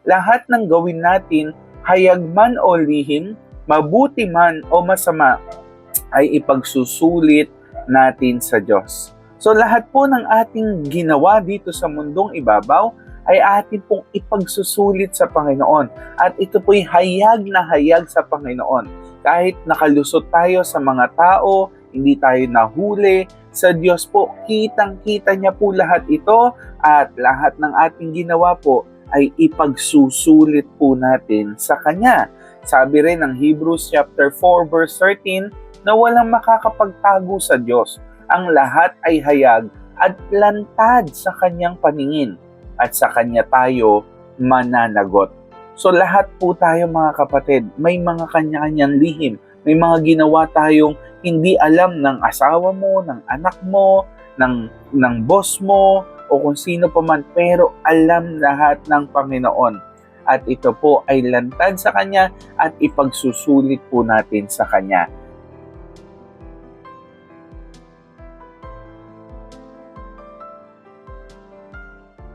lahat ng gawin natin, hayag man o lihim, mabuti man o masama, ay ipagsusulit natin sa Diyos. So lahat po ng ating ginawa dito sa mundong ibabaw ay atin pong ipagsusulit sa Panginoon. At ito po'y hayag na hayag sa Panginoon. Kahit nakalusot tayo sa mga tao, hindi tayo nahuli, sa Diyos po, kitang-kita niya po lahat ito at lahat ng ating ginawa po ay ipagsusulit po natin sa Kanya. Sabi rin ng Hebrews chapter 4 verse 13 na walang makakapagtago sa Diyos. Ang lahat ay hayag at lantad sa Kanyang paningin at sa Kanya tayo mananagot. So lahat po tayo mga kapatid, may mga kanya-kanyang lihim. May mga ginawa tayong hindi alam ng asawa mo, ng anak mo, ng boss mo, o kung sino pa man, pero alam lahat ng Panginoon. At ito po ay lantad sa Kanya at ipagsusulit po natin sa Kanya.